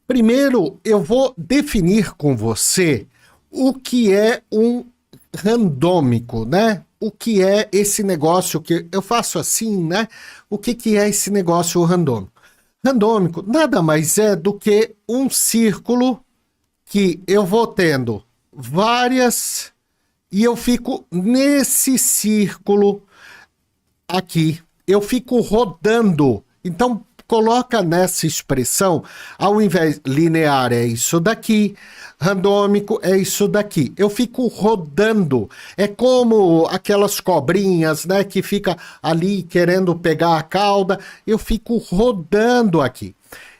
Primeiro, eu vou definir com você o que é um randômico, né? O que é esse negócio que eu faço assim, né? O que é esse negócio randômico? Randômico nada mais é do que um círculo que eu vou tendo várias e eu fico nesse círculo aqui. Eu fico rodando. Então, coloca nessa expressão, ao invés linear é isso daqui, randômico é isso daqui. Eu fico rodando. É como aquelas cobrinhas, né, que fica ali querendo pegar a cauda. Eu fico rodando aqui.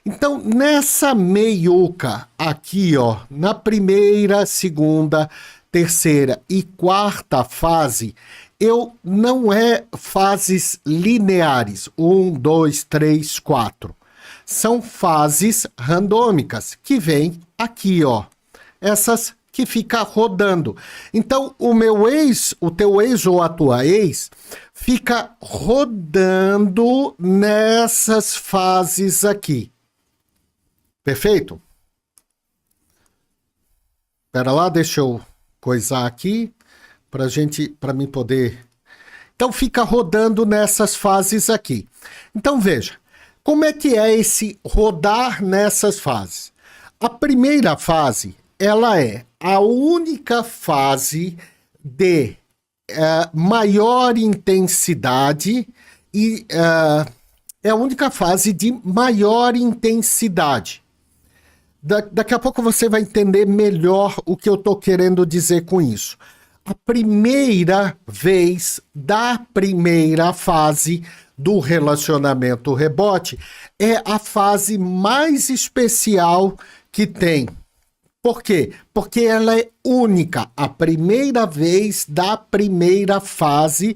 Então, nessa meiuca aqui, ó, na primeira, segunda, terceira e quarta fase, não é fases lineares, 1, 2, 3, 4. São fases randômicas, que vem aqui, ó. Essas que fica rodando. Então, o teu ex ou a tua ex, fica rodando nessas fases aqui. Perfeito? Espera lá, deixa eu coisar aqui para mim poder. Então fica rodando nessas fases aqui. Então veja, como é que é esse rodar nessas fases? A primeira fase, ela é a única fase de maior intensidade e é a única fase de maior intensidade. Daqui a pouco você vai entender melhor o que eu estou querendo dizer com isso. A primeira vez da primeira fase do relacionamento rebote é a fase mais especial que tem. Por quê? Porque ela é única. A primeira vez da primeira fase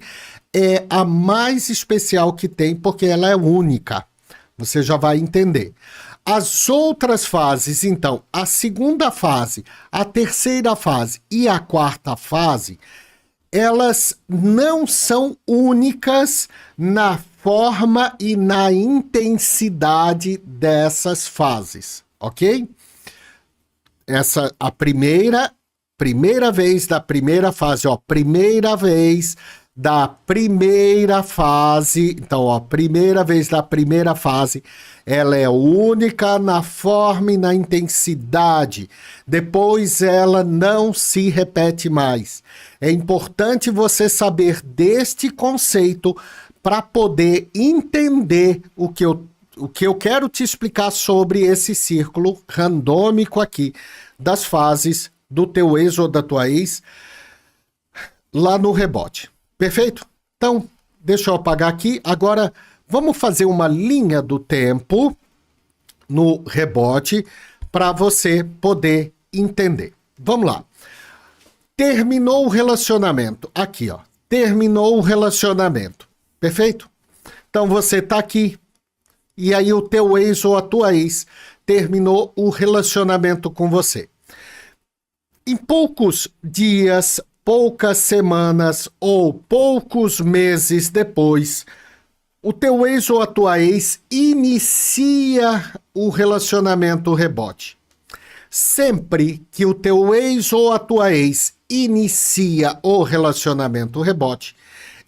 é a mais especial que tem, porque ela é única. Você já vai entender. As outras fases, então, a segunda fase, a terceira fase e a quarta fase, elas não são únicas na forma e na intensidade dessas fases, ok? A primeira vez da primeira fase, ó, primeira vez da primeira fase, então, ó, primeira vez da primeira fase, ela é única na forma e na intensidade. Depois ela não se repete mais. É importante você saber deste conceito para poder entender o que eu quero te explicar sobre esse círculo randômico aqui das fases do teu ex ou da tua ex lá no rebote. Perfeito? Então, deixa eu apagar aqui. Agora, vamos fazer uma linha do tempo no rebote para você poder entender. Vamos lá. Terminou o relacionamento. Aqui, ó. Terminou o relacionamento. Perfeito? Então, você está aqui. E aí, o teu ex ou a tua ex terminou o relacionamento com você. Em poucos dias, poucas semanas ou poucos meses depois, o teu ex ou a tua ex inicia o relacionamento rebote. Sempre que o teu ex ou a tua ex inicia o relacionamento rebote,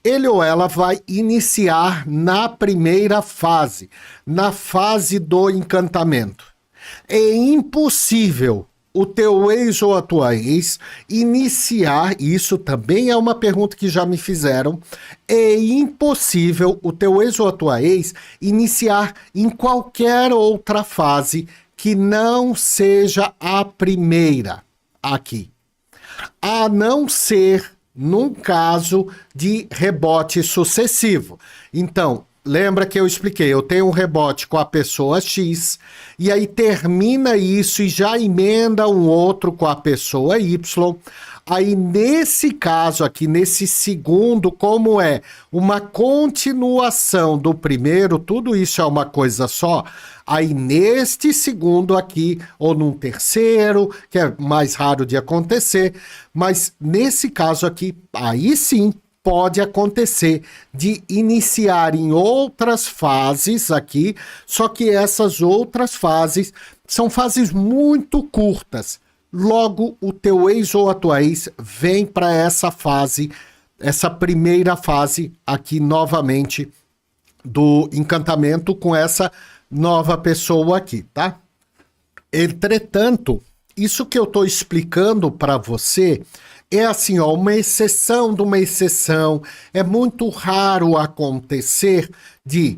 ele ou ela vai iniciar na primeira fase, na fase do encantamento. É impossível o teu ex ou a tua ex iniciar, isso também é uma pergunta que já me fizeram, é impossível o teu ex ou a tua ex iniciar em qualquer outra fase que não seja a primeira aqui. A não ser num caso de rebote sucessivo. Então, lembra que eu expliquei, eu tenho um rebote com a pessoa X, e aí termina isso e já emenda um outro com a pessoa Y. Aí, nesse caso aqui, nesse segundo, como é uma continuação do primeiro, tudo isso é uma coisa só, aí neste segundo aqui, ou num terceiro, que é mais raro de acontecer, mas nesse caso aqui, aí sim, pode acontecer de iniciar em outras fases aqui, só que essas outras fases são fases muito curtas. Logo, o teu ex ou a tua ex vem para essa fase, essa primeira fase aqui novamente do encantamento com essa nova pessoa aqui, tá? Entretanto, isso que eu estou explicando para você é assim, ó, uma exceção de uma exceção. É muito raro acontecer de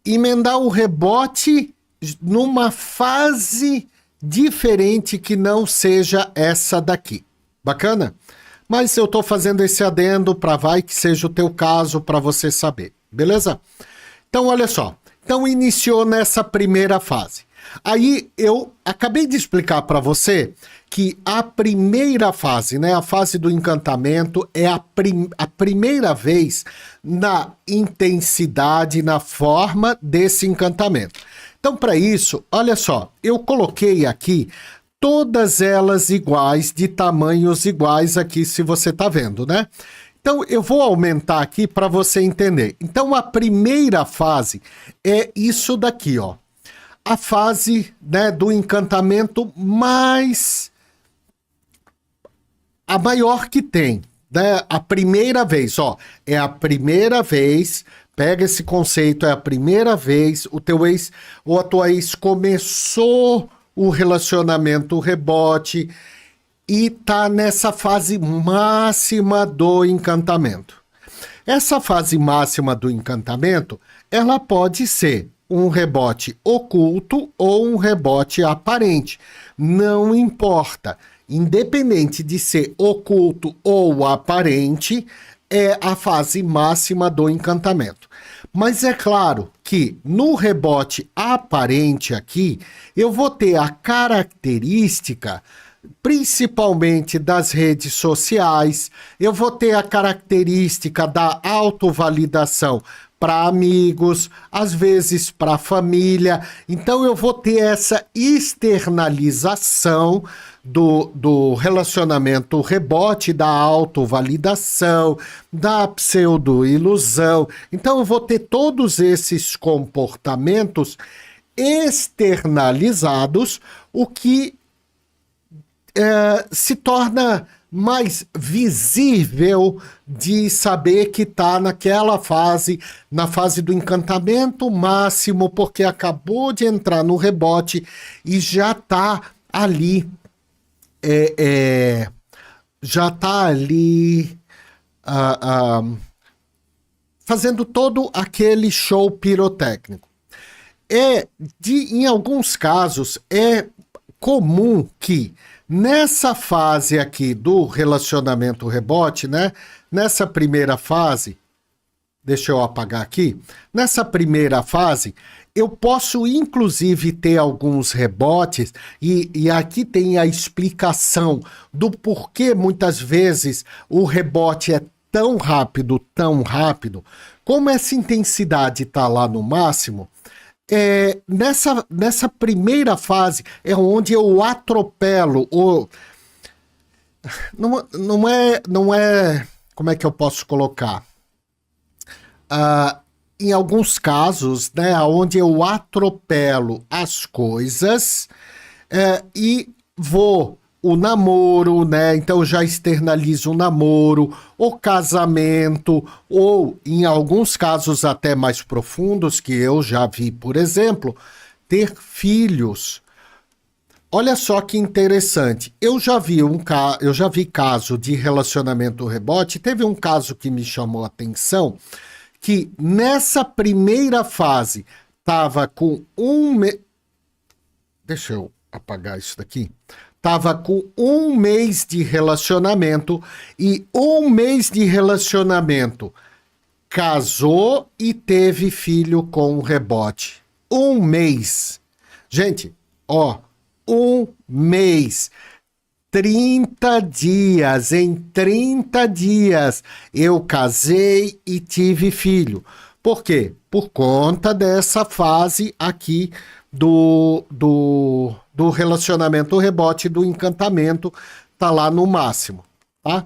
emendar o rebote numa fase diferente que não seja essa daqui. Bacana? Mas eu estou fazendo esse adendo para vai que seja o teu caso para você saber. Beleza? Então, olha só. Então, iniciou nessa primeira fase. Aí, eu acabei de explicar para você que a primeira fase, né, a fase do encantamento, é a primeira vez na intensidade, na forma desse encantamento. Então, para isso, olha só, eu coloquei aqui todas elas iguais, de tamanhos iguais aqui, se você está vendo, né? Então, eu vou aumentar aqui para você entender. Então, a primeira fase é isso daqui, ó. A fase, né, do encantamento mais... a maior que tem, né? A primeira vez, ó. É a primeira vez... Pega esse conceito, é a primeira vez o teu ex ou a tua ex começou o relacionamento, o rebote, e tá nessa fase máxima do encantamento. Essa fase máxima do encantamento, ela pode ser um rebote oculto ou um rebote aparente. Não importa. Independente de ser oculto ou aparente, é a fase máxima do encantamento. Mas é claro que no rebote aparente aqui, eu vou ter a característica, principalmente das redes sociais, eu vou ter a característica da autovalidação para amigos, às vezes para família. Então eu vou ter essa externalização do relacionamento rebote, da autovalidação, da pseudo-ilusão. Então eu vou ter todos esses comportamentos externalizados, o que se torna mais visível de saber que está naquela fase, na fase do encantamento máximo, porque acabou de entrar no rebote e já está ali, já está ali fazendo todo aquele show pirotécnico. Em alguns casos, é comum que nessa fase aqui do relacionamento rebote, né? Nessa primeira fase, deixa eu apagar aqui. Nessa primeira fase, eu posso inclusive ter alguns rebotes, e aqui tem a explicação do porquê muitas vezes o rebote é tão rápido, como essa intensidade está lá no máximo. Nessa primeira fase é onde eu atropelo não é como é que eu posso colocar, em alguns casos, né, onde eu atropelo as coisas e vou o namoro, né? Então já externalizo o namoro, o casamento, ou em alguns casos até mais profundos, que eu já vi, por exemplo, ter filhos. Olha só que interessante. Eu já vi caso de relacionamento rebote. Teve um caso que me chamou a atenção, que nessa primeira fase estava com deixa eu apagar isso daqui. Estava com 1 mês de relacionamento, e 1 mês de relacionamento casou e teve filho com o rebote. 1 mês. Gente, ó, 1 mês. 30 dias, em 30 dias eu casei e tive filho. Por quê? Por conta dessa fase aqui do relacionamento rebote, do encantamento, tá lá no máximo, tá?